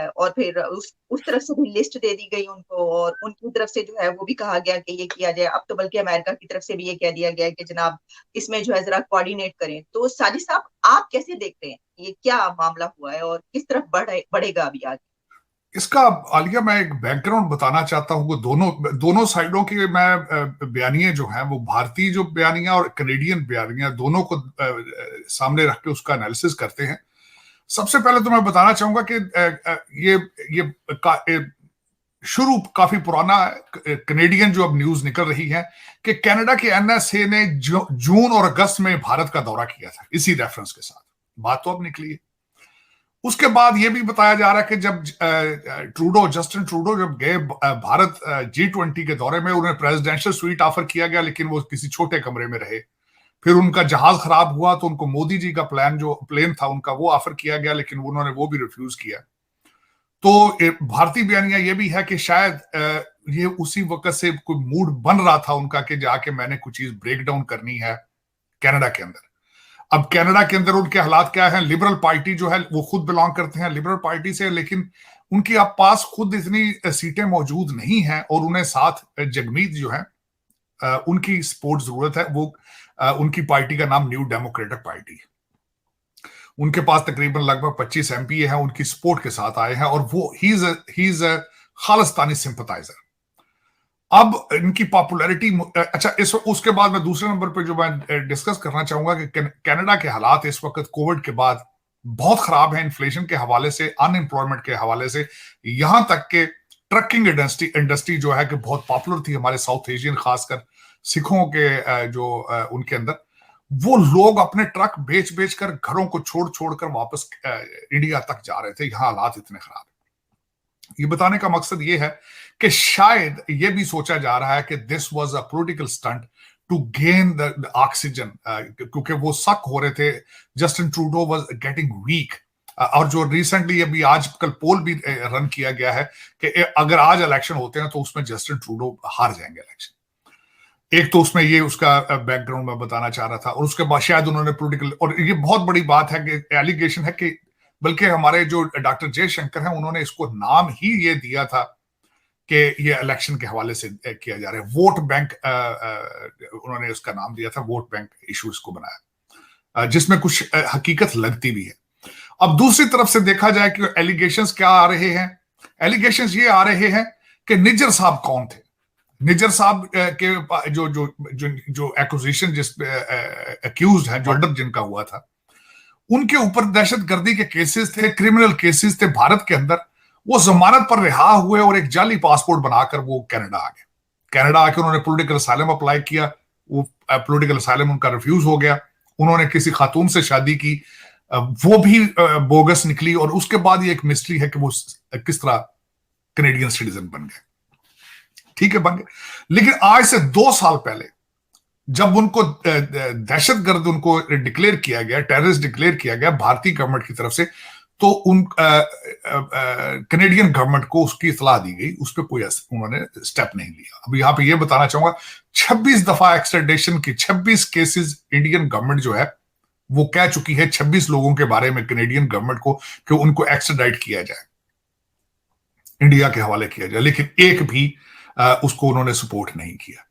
और फिर उस तरफ से भी लिस्ट दे दी गई उनको, और उनकी तरफ से जो है वो भी कहा गया कि ये किया जाए। अब तो बल्कि अमेरिका की तरफ से भी ये कह दिया गया है कि जनाब इसमें जो है जरा कोऑर्डिनेट करें। तो साजिद साहब, आप कैसे देखते हैं ये क्या मामला हुआ है और किस तरफ बढ़ेगा अभी आगे? इसका आलिया मैं एक बैकग्राउंड बताना चाहता हूँ कि दोनों दोनों साइडों की मैं बयानियां जो हैं वो भारतीय जो बयानियां और कनेडियन बयानियां दोनों को सामने रख के उसका एनालिसिस करते हैं। सबसे पहले तो मैं बताना चाहूंगा कि ये शुरू काफी पुराना कनेडियन जो अब न्यूज निकल रही है कि कनाडा के एनएसए ने जून और अगस्त में भारत का दौरा किया था, इसी रेफरेंस के साथ बात तो अब निकली है। उसके बाद यह भी बताया जा रहा है कि जब जस्टिन ट्रूडो जब गए भारत G20 के दौरे में, उन्हें प्रेसिडेंशियल स्वीट ऑफर किया गया, लेकिन वो किसी छोटे कमरे में रहे। फिर उनका जहाज खराब हुआ तो उनको मोदी जी का प्लेन था उनका, वो ऑफर किया गया, लेकिन उन्होंने वो भी रिफ्यूज किया। तो भारतीय बयानिया ये भी है कि शायद ये उसी वक्त से कोई मूड बन रहा था उनका कि जाके मैंने कुछ चीज ब्रेक डाउन करनी है कनाडा के अंदर। अब कनाडा के अंदर उनके हालात क्या है, लिबरल पार्टी जो है वो खुद बिलोंग करते हैं लिबरल पार्टी से, लेकिन उनकी अब पास खुद इतनी सीटें मौजूद नहीं हैं और उन्हें साथ जगमीत जो है उनकी सपोर्ट जरूरत है। वो उनकी पार्टी का नाम न्यू डेमोक्रेटिक पार्टी है। उनके पास तकरीबन लगभग 25 एमपी हैं, उनकी सपोर्ट के साथ आए हैं, और वो he is a Khalistani sympathiser. अब इनकी पॉपुलैरिटी अच्छा, उसके बाद मैं दूसरे नंबर पे जो मैं डिस्कस करना चाहूंगा कि कनाडा के हालात इस वक्त कोविड के बाद बहुत खराब है, इन्फ्लेशन के हवाले से, अनएम्प्लॉयमेंट के हवाले से, यहां तक के ट्रकिंग इंडस्ट्री जो है कि बहुत पॉपुलर थी हमारे साउथ एशियन, खासकर सिखों के जो उनके अंदर, वो लोग अपने ट्रक बेच बेच कर घरों को छोड़ छोड़ कर वापस इंडिया तक जा रहे थे। यहाँ हालात इतने खराब है। ये बताने का मकसद ये है कि शायद ये भी सोचा जा रहा है कि this was a political stunt to gain the oxygen, क्योंकि वो शक हो रहे थे Justin Trudeau was getting weak. और जो रिसेंटली अभी आजकल पोल भी रन किया गया है कि अगर आज इलेक्शन होते हैं तो उसमें जस्टिन ट्रूडो हार जाएंगे इलेक्शन। एक तो उसमें ये उसका बैकग्राउंड मैं बताना चाह रहा था, और उसके बाद शायद उन्होंने पॉलिटिकल, और ये बहुत बड़ी बात है कि एलिगेशन है कि बल्कि हमारे जो डॉक्टर जयशंकर हैं उन्होंने इसको नाम ही ये दिया था कि ये इलेक्शन के हवाले से किया जा रहा है, वोट बैंक, उन्होंने उसका नाम दिया था, वोट बैंक इशू इसको बनाया, जिसमें कुछ हकीकत लगती भी है। अब दूसरी तरफ से देखा जाए कि एलिगेशंस क्या आ रहे हैं, एलिगेशंस ये आ रहे हैं कि निज्जर साहब कौन थे। निज्जर साहब के जो जो जो जो एक्विजिशन जिस अक्यूज्ड है, जो मर्डर जिनका हुआ था, उनके ऊपर दहशतगर्दी के केसेस थे, क्रिमिनल केसेस थे भारत के अंदर। वो जमानत पर रिहा हुए और एक जाली पासपोर्ट बनाकर वो कनाडा आ गए। कनाडा आके उन्होंने पॉलिटिकल असाइलम अप्लाई किया, वो पॉलिटिकल असाइलम उनका रिफ्यूज हो गया। उन्होंने किसी खातून से शादी की, वो भी बोगस निकली, और उसके बाद ये एक मिस्ट्री है कि वो किस तरह कनेडियन सिटीजन बन गए। ठीक है, बन गए, लेकिन आज से 2 साल पहले जब उनको दहशतगर्द उनको डिक्लेयर किया गया, टेररिस्ट डिक्लेयर किया गया भारतीय गवर्नमेंट की तरफ से, तो उन कनेडियन गवर्नमेंट को उसकी इतला दी गई, उस पर कोई उन्होंने स्टेप नहीं लिया। अब यहां पे ये बताना चाहूंगा, 26 दफा एक्सट्रेडिशन की 26 केसेस इंडियन गवर्नमेंट जो है वो कह चुकी है 26 लोगों के बारे में कनेडियन गवर्नमेंट को कि उनको एक्सट्राडाइट किया जाए, इंडिया के हवाले किया जाए, लेकिन एक भी उसको उन्होंने सपोर्ट नहीं किया।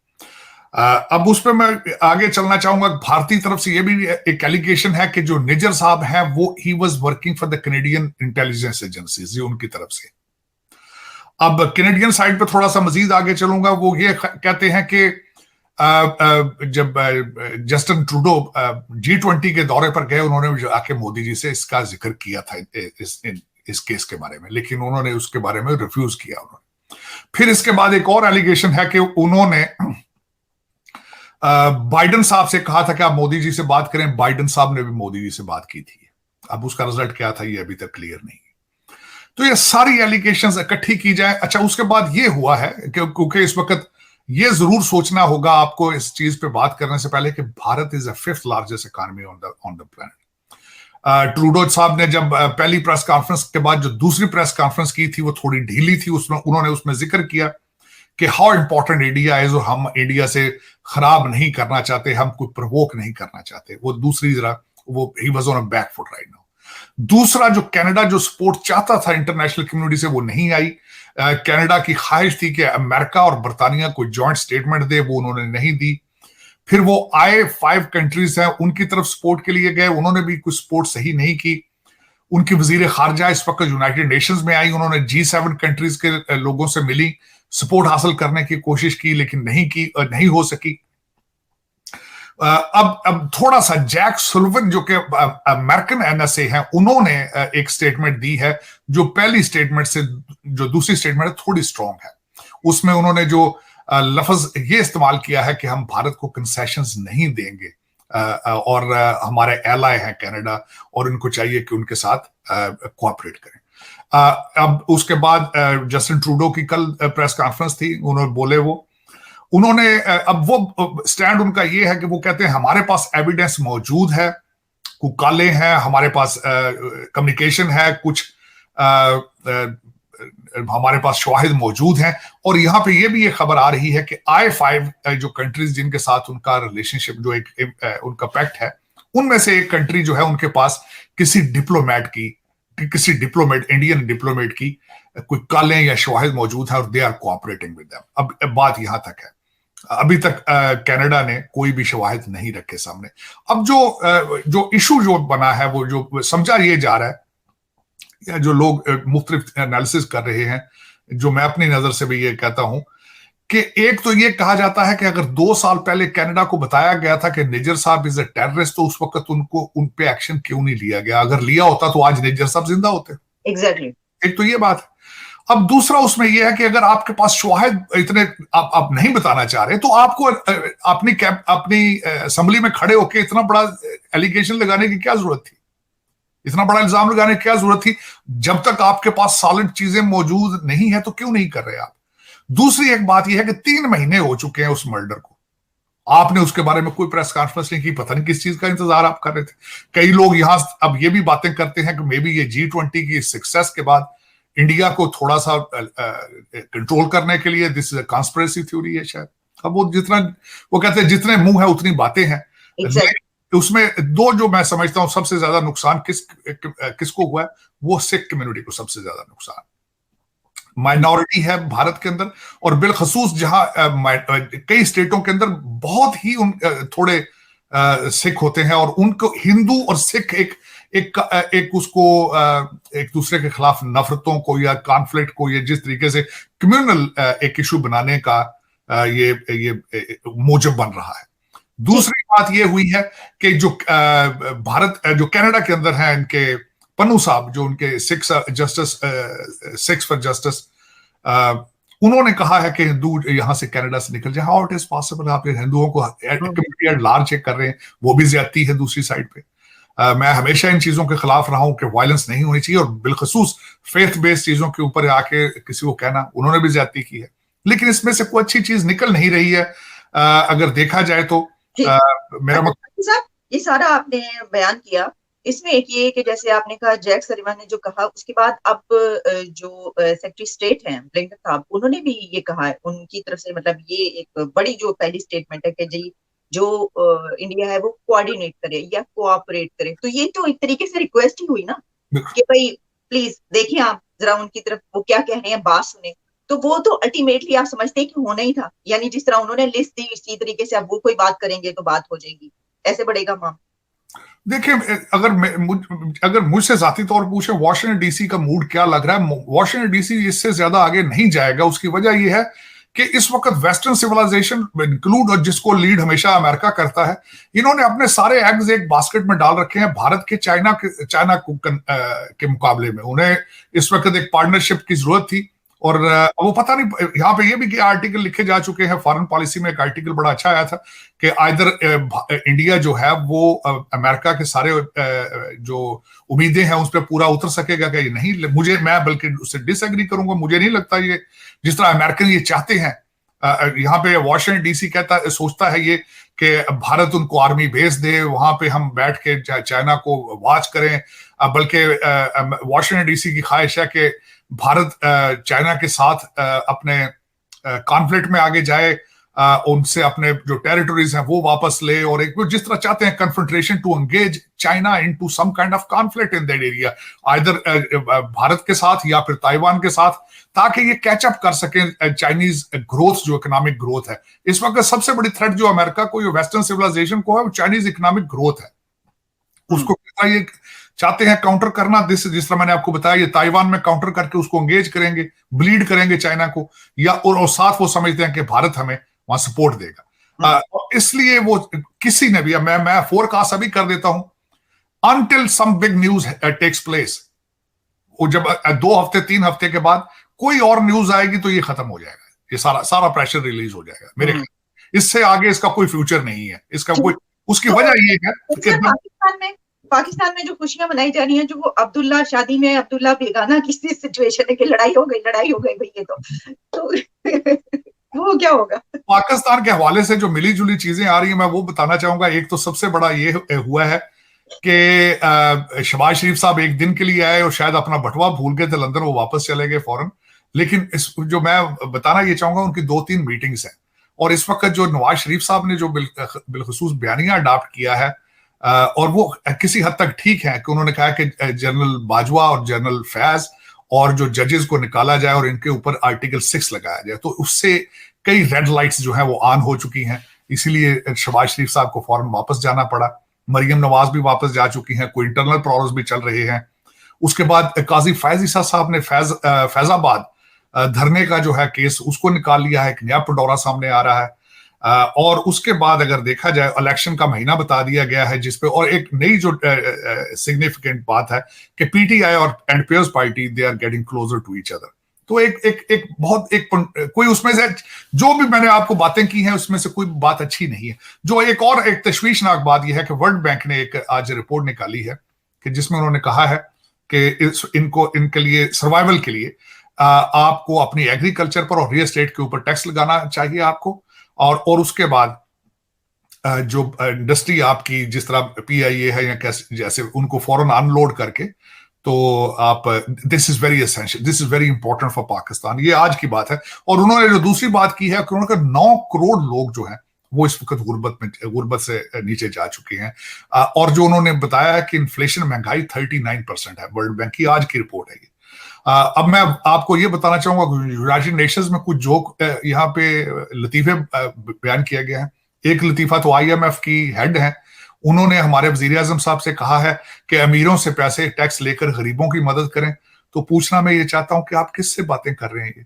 अब उस पर मैं आगे चलना चाहूंगा। भारतीय तरफ से यह भी एक एलिगेशन है कि जो निज्जर साहब हैं वो he was working for the Canadian intelligence agencies, ये उनकी तरफ से। अब कनेडियन साइड पे थोड़ा सा मजीद आगे चलूंगा। वो ये कहते हैं कि जब जस्टिन ट्रूडो G20 के दौरे पर गए, उन्होंने आके मोदी जी से इसका जिक्र किया था इस केस के बारे में, लेकिन उन्होंने उसके बारे में रिफ्यूज किया उन्होंने। फिर इसके बाद एक और एलिगेशन है कि उन्होंने बाइडन साहब से कहा था कि आप मोदी जी से बात करें, बाइडन साहब ने भी मोदी जी से बात की थी। अब उसका रिजल्ट क्या था ये अभी तक क्लियर नहीं। तो ये सारी एलिगेशंस इकट्ठी की जाए। अच्छा, उसके बाद ये हुआ है क्योंकि इस वक्त ये जरूर सोचना होगा आपको इस चीज पे बात करने से पहले कि Bharat is the 5th largest economy on the planet. Trudeau साहब ने जब पहली प्रेस कॉन्फ्रेंस के बाद जो दूसरी प्रेस कॉन्फ्रेंस की थी वो थोड़ी ढीली थी, उसमें उन्होंने उसमें जिक्र किया कि हाउ इंपॉर्टेंट इंडिया इज, और हम इंडिया से खराब नहीं करना चाहते, हम कोई प्रवोक नहीं करना चाहते। वो दूसरी जरा वो he was on a back foot right now. दूसरा, जो कनाडा जो सपोर्ट चाहता था इंटरनेशनल कम्युनिटी से, वो नहीं आई। कनाडा की ख्वाहिश थी कि अमेरिका और बरतानिया कोई जॉइंट स्टेटमेंट दे, वो उन्होंने नहीं दी। फिर वो आए 5 कंट्रीज हैं, उनकी तरफ सपोर्ट के लिए गए, उन्होंने भी कुछ सपोर्ट सही नहीं की। उनकी वजीर खारजा इस वक्त यूनाइटेड नेशंस में आई, उन्होंने G7 कंट्रीज के लोगों से मिली, सपोर्ट हासिल करने की कोशिश की, लेकिन नहीं हो सकी। अब थोड़ा सा जैक सुल्लिवन जो कि अमेरिकन NSA हैं, उन्होंने एक स्टेटमेंट दी है जो पहली स्टेटमेंट से जो दूसरी स्टेटमेंट है थोड़ी स्ट्रांग है। उसमें उन्होंने जो लफ्ज ये इस्तेमाल किया है कि हम भारत को कंसेशंस नहीं देंगे, और हमारे एलाय हैं कनाडा, और इनको चाहिए कि उनके साथ कोऑपरेट करें। अब उसके बाद जस्टिन ट्रूडो की कल प्रेस कॉन्फ्रेंस थी, उन्होंने बोले उन्होंने अब वो स्टैंड उनका ये है कि वो कहते हैं हमारे पास एविडेंस मौजूद है, कुछ काले हैं, हमारे पास कम्युनिकेशन है, कुछ हमारे पास शवाहिद मौजूद हैं। और यहाँ पे ये भी ये खबर आ रही है कि I5 जो कंट्रीज जिनके साथ उनका रिलेशनशिप, जो एक उनका पैक्ट है, उनमें से एक कंट्री जो है उनके पास किसी इंडियन डिप्लोमेट की कोई काले या शवाहिद मौजूद है, और they are cooperating with them. अब बात यहां तक है, अभी तक कनाडा ने कोई भी शवाहिद नहीं रखे सामने। अब जो इशू जो बना है, वो जो समझा ये जा रहा है, या जो लोग मुख्तलिफ एनालिसिस कर रहे हैं, जो मैं अपनी नजर से भी ये कहता हूं कि एक तो ये कहा जाता है कि अगर 2 साल पहले कनाडा को बताया गया था कि निज्जर साहब इज अ टेररिस्ट, तो उस वक्त उन पे एक्शन क्यों नहीं लिया गया? अगर लिया होता तो आज निज्जर साहब जिंदा होते। एग्जैक्टली। एक तो ये बात है। अब दूसरा उसमें यह है कि अगर आपके पास शवाहिद इतने आप नहीं बताना चाह रहे, तो आपको अपनी असेंबली में खड़े होकर इतना बड़ा एलिगेशन लगाने की क्या जरूरत थी? इतना बड़ा इल्जाम लगाने की क्या जरूरत थी? जब तक आपके पास सॉलिड चीजें मौजूद नहीं है तो क्यों नहीं कर रहे आप? दूसरी एक बात यह है कि 3 महीने हो चुके हैं उस मर्डर को, आपने उसके बारे में कोई प्रेस कॉन्फ्रेंस नहीं की, पता नहीं किस चीज का इंतजार आप कर रहे थे। कई लोग यहां अब ये भी बातें करते हैं कि मे बी ये G20 की सक्सेस के बाद इंडिया को थोड़ा सा कंट्रोल करने के लिए this is a conspiracy theory है शायद। अब वो कहते हैं जितने मुंह है उतनी बातें हैं। उसमें दो जो मैं समझता हूं सबसे ज्यादा नुकसान किसको हुआ है, वो सिख कम्युनिटी को सबसे ज्यादा नुकसान। माइनॉरिटी है भारत के अंदर, और बिलखसूस जहां कई स्टेटों के अंदर बहुत ही थोड़े सिख होते हैं, और उनको हिंदू और सिख एक उसको एक दूसरे के खिलाफ नफरतों को या कॉन्फ्लिक्ट को, या जिस तरीके से कम्युनल एक इशू बनाने का ये मोजब बन रहा है। दूसरी बात ये हुई है कि जो कनाडा के अंदर है, इनके पन्नू साहब जो उनके सिक्स फॉर जस्टिस, उन्होंने कहा है कि हिंदू यहां से कनाडा से निकल जाए। How it is possible? आप हिंदुओं को कम्युनिटी एट लार्ज चेक कर रहे हैं, वो भी ज्यादती है। दूसरी साइड पे मैं हमेशा इन चीजों के खिलाफ रहा हूं कि वायलेंस नहीं होनी चाहिए, और बिलखसूस फेथ बेस्ड चीजों के ऊपर आके किसी को कहना, उन्होंने भी ज्यादती की है। लेकिन इसमें से कोई अच्छी चीज निकल नहीं रही है अगर देखा जाए तो। मेरा मतलब ये सारा आपने बयान किया, इसमें एक ये कि जैसे आपने कहा जैक सलिवान ने जो कहा, उसके बाद अब जो सेक्रेटरी स्टेट हैं ब्लिंकन साहब, उन्होंने भी ये कहा है उनकी तरफ से, मतलब ये एक बड़ी जो पहली स्टेटमेंट है कि जी जो इंडिया है वो कोऑर्डिनेट करे या कोऑपरेट करे। तो ये तो एक तरीके से रिक्वेस्ट ही हुई ना कि भाई प्लीज देखिए आप जरा उनकी तरफ वो क्या कह रहे हैं, बात सुने। तो वो तो अल्टीमेटली आप समझते हैं कि होना ही था, यानी जिस तरह उन्होंने लिस्ट दी इसी तरीके से अब वो कोई बात करेंगे तो बात हो जाएगी, ऐसे बढ़ेगा मामला। देखिए, अगर मुझसे जाती तौर पर पूछे वॉशिंगटन डीसी का मूड क्या लग रहा है, वॉशिंगटन डीसी इससे ज्यादा आगे नहीं जाएगा। उसकी वजह यह है कि इस वक्त वेस्टर्न सिविलाइजेशन इंक्लूड, और जिसको लीड हमेशा अमेरिका करता है, इन्होंने अपने सारे एग्स एक बास्केट में डाल रखे हैं भारत के चाइना के मुकाबले में। उन्हें इस वक्त एक पार्टनरशिप की जरूरत थी, और वो पता नहीं, यहाँ पे ये भी आर्टिकल लिखे जा चुके हैं, फॉरेन पॉलिसी में एक आर्टिकल बड़ा अच्छा आया था कि आइदर इंडिया जो है वो अमेरिका के सारे जो उम्मीदें हैं उस पर पूरा उतर सकेगा कि नहीं। मैं बल्कि उससे डिसएग्री करूंगा, मुझे नहीं लगता ये जिस तरह अमेरिकन ये चाहते हैं। यहाँ पे वॉशिंगटन डीसी सोचता है ये कि भारत उनको आर्मी भेज दे, वहां पे हम बैठ के चाइना को वॉच करें, बल्कि वॉशिंगटन डीसी की ख्वाहिश है कि भारत चाइना के साथ अपने कॉन्फ्लिक्ट में आगे जाए, उनसे अपने जो टेरिटरीज हैं वो वापस ले, और एक जिस तरह चाहते हैं confrontation to engage China into some kind of conflict in that area, either Bharat के साथ या फिर ताइवान के साथ, ताकि ये कैचअप कर सकें चाइनीज ग्रोथ, जो इकोनॉमिक ग्रोथ है। इस वक्त सबसे बड़ी थ्रेट जो अमेरिका को, जो वेस्टर्न सिविलाइजेशन को है, वो चाइनीज इकोनॉमिक ग्रोथ है। उसको ये चाहते हैं काउंटर करना, जिस तरह मैंने आपको बताया, ये ताइवान में काउंटर करके उसको एंगेज करेंगे, ब्लीड करेंगे चाइना को, या और साथ वो समझते हैं कि भारत हमें वहां सपोर्ट देगा। इसलिए वो किसी ने भी, मैं फोरकास्ट अभी कर देता हूं, until some big news takes place, वो जब 2 हफ्ते 3 हफ्ते के बाद कोई और न्यूज आएगी तो ये खत्म हो जाएगा, ये सारा प्रेशर रिलीज हो जाएगा मेरे ख्याल। इससे आगे इसका कोई फ्यूचर नहीं है, इसका कोई, उसकी वजह ये है कि पाकिस्तान में जो खुशियां मनाई जा रही हैं, जो वो अब्दुल्ला शादी में अब्दुल्ला बेगाना की सिचुएशन है कि लड़ाई हो गई भैया, तो वो क्या होगा? पाकिस्तान के हवाले से जो मिली जुली चीजें आ रही हैं, मैं वो बताना चाहूंगा। एक तो सबसे बड़ा ये हुआ है कि शहबाज शरीफ साहब एक दिन के लिए आए और शायद अपना बटवा भूल गए थे लंदन, वो वापस चले गए फौरन। लेकिन इस जो मैं बताना ये चाहूंगा, उनकी 2-3 मीटिंग्स हैं, और इस वक्त जो नवाज शरीफ साहब ने जो बिलखुसूस बयानिया अडॉप्ट किया है, और वो किसी हद तक ठीक है कि उन्होंने कहा कि जनरल बाजवा और जनरल फैज और जो जजेस को निकाला जाए और इनके ऊपर आर्टिकल 6 लगाया जाए, तो उससे कई रेड लाइट्स जो है वो ऑन हो चुकी हैं। इसीलिए शहबाज शरीफ साहब को फौरन वापस जाना पड़ा। मरियम नवाज भी वापस जा चुकी हैं, कोई इंटरनल प्रॉब्लम्स भी चल रहे हैं। उसके बाद काजी फैज ईसा साहब ने फैजाबाद धरने का जो है केस, उसको निकाल लिया है, एक नया पंडोरा सामने आ रहा है। और उसके बाद अगर देखा जाए, इलेक्शन का महीना बता दिया गया है जिसपे, और एक नई जो सिग्निफिकेंट बात है कि पीटीआई और NPS party they are getting closer to each other. तो एक बहुत कोई उसमें से जो भी मैंने आपको बातें की हैं उसमें से कोई बात अच्छी नहीं है। जो एक तशवीशनाक बात यह है कि वर्ल्ड बैंक ने एक आज रिपोर्ट निकाली है कि जिसमें उन्होंने कहा है कि इनके लिए, सर्वाइवल के लिए, आपको अपनी एग्रीकल्चर पर और रियल एस्टेट के ऊपर टैक्स लगाना चाहिए आपको, और उसके बाद जो इंडस्ट्री आपकी जिस तरह पीआईए है या कैसे, जैसे उनको फौरन अनलोड करके, तो आप, this is very essential, this is very important for Pakistan. ये आज की बात है। और उन्होंने जो दूसरी बात की है कि उन्होंने 9 करोड़ लोग जो हैं वो इस वक्त गुर्बत से नीचे जा चुके हैं। और जो उन्होंने बताया है कि इन्फ्लेशन, महंगाई 39% है, वर्ल्ड बैंक की आज की रिपोर्ट है ये। अब मैं आपको ये बताना चाहूंगा, यूनाइटेड नेशंस में कुछ जोक यहाँ पे लतीफे बयान किया गया है। एक लतीफा तो आईएमएफ की हेड है, उन्होंने हमारे वजीर आजम साहब से कहा है कि अमीरों से पैसे टैक्स लेकर गरीबों की मदद करें। तो पूछना मैं ये चाहता हूं कि आप किससे बातें कर रहे हैं ये?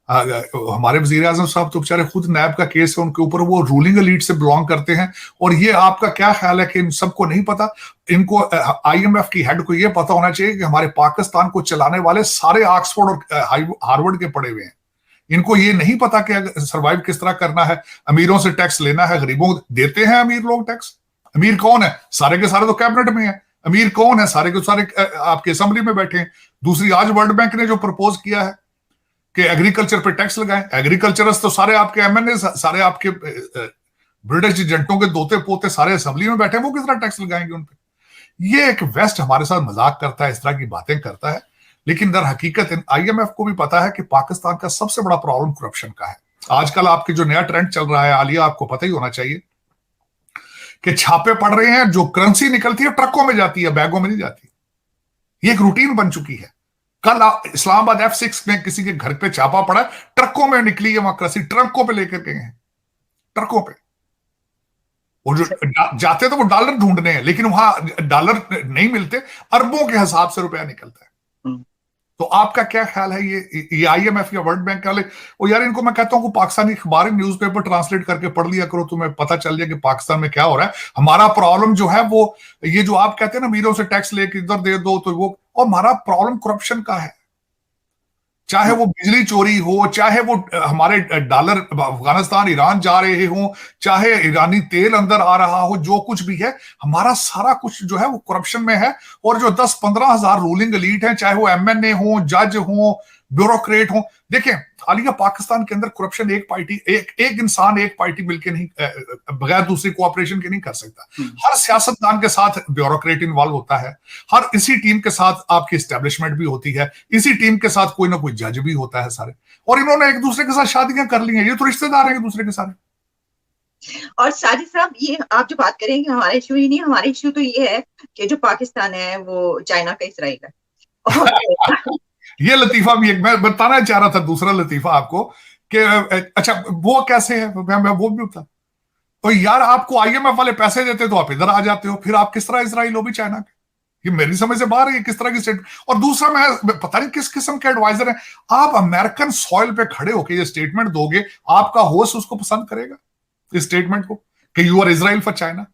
हमारे वजीर आजम साहब तो बेचारे खुद नैब का केस है उनके ऊपर, वो रूलिंग एलीट से बिलोंग करते हैं। और ये आपका क्या ख्याल है कि इन सबको नहीं पता? इनको, आईएमएफ की हेड को ये पता होना चाहिए कि हमारे पाकिस्तान को चलाने वाले सारे ऑक्सफोर्ड और हार्वर्ड के पढ़े हुए हैं। इनको ये नहीं पता कि सर्वाइव किस तरह करना है, अमीरों से टैक्स लेना है, गरीबों को देते हैं अमीर लोग टैक्स। अमीर कौन है? सारे के सारे तो कैबिनेट में है। अमीर कौन है? सारे के सारे आपके असेंबली में बैठे हैं। दूसरी, आज वर्ल्ड बैंक ने जो प्रपोज किया है कि एग्रीकल्चर पे टैक्स लगाएं, एग्रीकल्चरस तो सारे आपके एमएनए, सारे आपके ब्रिटिश एजेंटों के दोते पोते सारे असेंबली में बैठे हैं, वो किस तरह टैक्स लगाएंगे उन पे? ये एक वेस्ट हमारे साथ मजाक करता है, इस तरह की बातें करता है, लेकिन दर हकीकत आईएमएफ को भी पता है कि पाकिस्तान का सबसे बड़ा प्रॉब्लम करप्शन का है। आजकल आपके जो नया ट्रेंड चल रहा है, आलिया, आपको पता ही होना चाहिए कि छापे पड़ रहे हैं, जो करेंसी निकलती है ट्रकों में जाती है, बैगों में नहीं जाती। ये एक रूटीन बन चुकी है। कल इस्लामाबाद F6 में किसी के घर पे छापा पड़ा, ट्रकों में निकली है वहां करेंसी, ट्रकों पे लेकर गए हैं, ट्रकों पे। और जो जाते तो वो डॉलर ढूंढने हैं, लेकिन वहां डॉलर नहीं मिलते, अरबों के हिसाब से रुपया निकलता है। तो आपका क्या ख्याल है? ये आईएमएफ या वर्ल्ड बैंक वाले, और यार इनको मैं कहता हूं कि पाकिस्तानी अखबार, न्यूज़पेपर ट्रांसलेट करके पढ़ लिया करो, तुम्हें पता चल जाए कि पाकिस्तान में क्या हो रहा है। हमारा प्रॉब्लम जो है वो, ये जो आप कहते हैं ना अमीरों से टैक्स लेके इधर दे दो, तो वो, और हमारा प्रॉब्लम करप्शन का है। चाहे वो बिजली चोरी हो, चाहे वो हमारे डॉलर अफगानिस्तान ईरान जा रहे हो, चाहे ईरानी तेल अंदर आ रहा हो, जो कुछ भी है, हमारा सारा कुछ जो है वो करप्शन में है। और जो 10-15 हजार रूलिंग एलीट हैं, चाहे वो एमएनए हो, जज हो, ब्यूरोक्रेट हो, देखें हालिया पाकिस्तान के अंदर करप्शन एक पार्टी, एक इंसान, एक पार्टी मिलकर नहीं, बगैर दूसरी कोऑपरेशन के नहीं कर सकता। हर सियासतदान के साथ ब्यूरोक्रेट इन्वॉल्व होता है, हर इसी टीम के साथ आपकी एस्टेब्लिशमेंट भी होती है, इसी टीम के साथ कोई ना कोई जज भी होता है सारे। और इन्होंने एक दूसरे के साथ शादियां कर ली हैं, ये तो रिश्तेदार हैं एक दूसरे के साथ। और साजिद साहब, ये आप जो बात करेंगे हमारा इश्यू ही नहीं, हमारा इश्यू तो ये है कि जो पाकिस्तान है वो चाइना का इसराइल है। और ये लतीफा भी एक मैं बताना चाह रहा था, दूसरा लतीफा आपको कि अच्छा वो कैसे है, मैं वो भी बता। तो यार आपको आईएमएफ वाले पैसे देते तो आप इधर आ जाते हो, फिर आप किस तरह इसराइल हो भी चाइना के? ये मेरी समझ से बाहर है, किस तरह की स्टेट। और दूसरा, मैं पता नहीं किस किस्म के एडवाइजर हैं आप, अमेरिकन सॉइल पे खड़े होकर ये स्टेटमेंट दोगे, आपका होस्ट उसको पसंद करेगा इस स्टेटमेंट को कि you are Israel for China?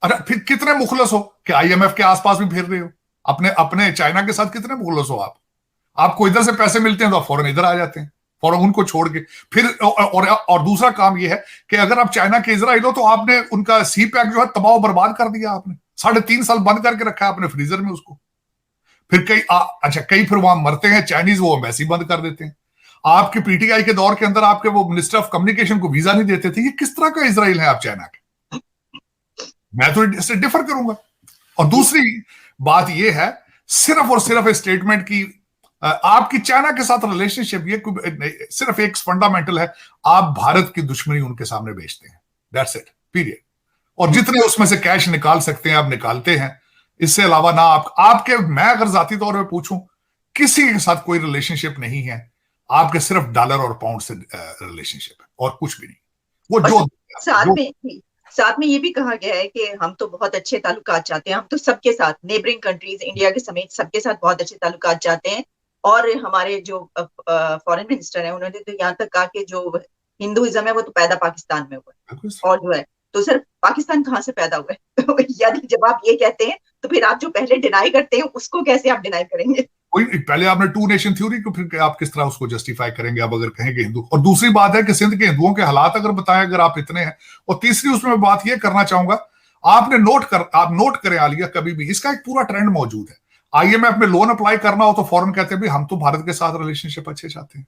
अरे फिर कितने मुखलस हो कि आईएमएफ के आसपास भी फिर रहे हो, अपने अपने चाइना के साथ कितने मुखलस हो आप? आपको इधर से पैसे मिलते हैं तो आप फौरन इधर आ जाते हैं, फौरन उनको छोड़ के। फिर और दूसरा काम यह है कि अगर आप चाइना के इजराइल हो तो आपने उनका सी पैक जो है तबाह बर्बाद कर दिया आपने, 3.5 साल बंद करके रखा है आपने फ्रीजर में उसको। फिर कई फिर वहां मरते हैं चाइनीज, वो एम्बेसी बंद कर देते हैं। आपके पीटीआई के दौर के अंदर आपके वो मिनिस्टर ऑफ कम्युनिकेशन को वीजा नहीं देते थे। ये किस तरह का इजराइल है आप चाइना के? मैं तो इससे डिफर करूंगा। और दूसरी बात यह है, सिर्फ और सिर्फ स्टेटमेंट की आपकी चाइना के साथ रिलेशनशिप ये सिर्फ एक फंडामेंटल है, आप भारत की दुश्मनी उनके सामने बेचते हैं, दैट्स इट, पीरियड। और जितने उसमें से कैश निकाल सकते हैं आप निकालते हैं, इससे अलावा ना आपके मैं अगर जाती तौर पे पूछूं, किसी के साथ कोई रिलेशनशिप नहीं है, आपके सिर्फ डॉलर और पाउंड से रिलेशनशिप है और कुछ भी नहीं। वो जो साथ में ये भी कहा गया है कि हम तो बहुत अच्छे ताल्लुकात चाहते हैं, हम तो सबके साथ, नेबरिंग कंट्रीज इंडिया के समेत सबके साथ बहुत अच्छे ताल्लुकात चाहते हैं। और हमारे जो फॉरेन मिनिस्टर हैं उन्होंने तो यहाँ तक कहा कि जो हिंदुइज्म है वो तो पैदा पाकिस्तान में हुआ है। और जो है तो सर पाकिस्तान कहाँ से पैदा हुआ है? यानी जब आप ये कहते हैं तो फिर आप जो पहले डिनाई करते हैं उसको कैसे आप डिनाई करेंगे? पहले आपने टू नेशन थ्योरी को, फिर आप किस तरह उसको जस्टिफाई करेंगे आप अगर कहेंगे हिंदू? और दूसरी बात है कि सिंध के हिंदुओं के हालात अगर बताएं, अगर आप इतने हैं। और तीसरी उसमें बात यह करना चाहूंगा, आप नोट करें आलिया, कभी भी इसका एक पूरा ट्रेंड मौजूद है। आईएमएफ में लोन अप्लाई करना हो तो फौरन कहते हैं भाई हम तो भारत के साथ रिलेशनशिप अच्छे चाहते हैं।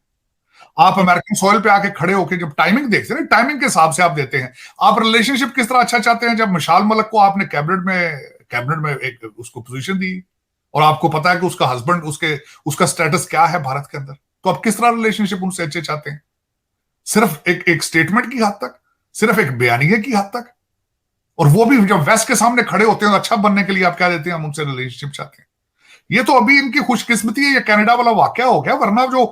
आप अमेरिकन सॉइल पे आके खड़े होकर जब टाइमिंग देखते हैं, टाइमिंग के हिसाब से आप देते हैं, आप रिलेशनशिप किस तरह अच्छा चाहते हैं। जब मिशाल मलिक को आपने कैबिनेट में एक उसको पोजीशन दी और आपको पता है कि उसका हस्बैंड उसका स्टेटस क्या है भारत के अंदर, तो आप किस तरह रिलेशनशिप उनसे अच्छे चाहते हैं? सिर्फ एक स्टेटमेंट की हद तक, सिर्फ एक बयानिए की हद तक। और वो भी जब वेस्ट के सामने खड़े होते हैं तो अच्छा बनने के लिए आप क्या देते हैं, हम उनसे रिलेशनशिप चाहते हैं। ये तो अभी इनकी खुशकिस्मती है, ये कनाडा वाला वाकया हो गया, वरना जो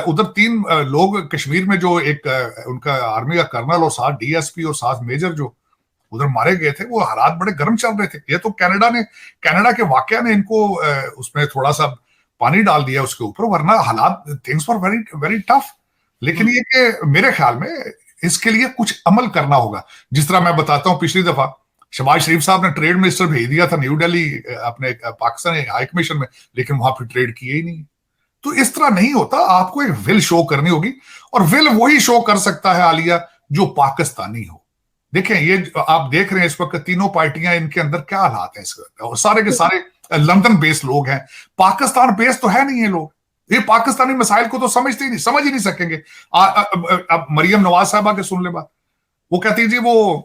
उधर 3 लोग कश्मीर में जो एक उनका आर्मी का कर्नल और 7 डीएसपी और 7 मेजर जो उधर मारे गए थे, वो हालात बड़े गर्म चल रहे थे। ये तो कनाडा के वाकया ने इनको उसमें थोड़ा सा पानी डाल दिया उसके ऊपर, वरना हालात things for very very tough. लेकिन ये कि मेरे ख्याल में इसके लिए कुछ अमल करना होगा। जिस तरह मैं बताता हूं, पिछली दफा शहबाज शरीफ साहब ने ट्रेड मिनिस्टर भेज दिया था न्यू दिल्ली अपने पाकिस्तान हाई कमीशन में, लेकिन वहां फिर ट्रेड किए ही नहीं। तो इस तरह नहीं होता, आपको एक विल शो करनी होगी, और विल वही शो कर सकता है आलिया जो पाकिस्तानी हो। देखें, ये आप देख रहे हैं इस वक्त तीनों पार्टियां, इनके अंदर क्या हालात है इस वक्त, और सारे के सारे लंदन बेस्ड लोग हैं, पाकिस्तान बेस्ड तो है नहीं ये लोग। ये पाकिस्तानी मसाइल को तो समझ ही नहीं सकेंगे। अब मरियम नवाज साहबा के सुन ले बात, वो कहती जी वो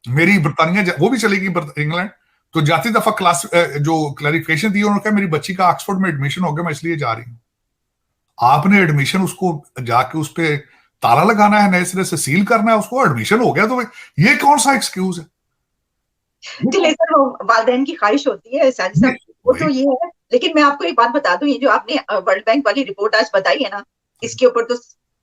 मेरी बरतानिया वो भी चलेगी इंग्लैंड, तो जाती दफा क्लास जो क्लैरिफिकेशन दी उन्होंने कहा मेरी बच्ची का ऑक्सफोर्ड में एडमिशन हो गया, मैं इसलिए जा रही हूं। आपने एडमिशन उसको जाके उस पर ताला लगाना है, नए सिरे से सील करना है उसको, एडमिशन हो गया तो ये कौन सा एक्सक्यूज है? चलिए सर, वो वालिदैन की ख्वाहिश होती है साजिद साहब, वो तो ये है। लेकिन मैं आपको एक बात बता दूं, ये जो आपने वर्ल्ड बैंक वाली रिपोर्ट आज बताई है ना, इसके ऊपर तो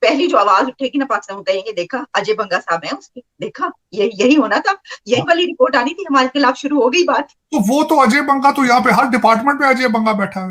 पहली जो आवाज उठेगी ना पाकिस्तान, कहेंगे देखा अजय बंगा साहब है उसकी, देखा यही होना था, यही वाली रिपोर्ट आनी थी, हमारे खिलाफ शुरू हो गई बात। तो वो तो अजय बंगा तो यहाँ पे हर डिपार्टमेंट पे अजय बंगा बैठा है।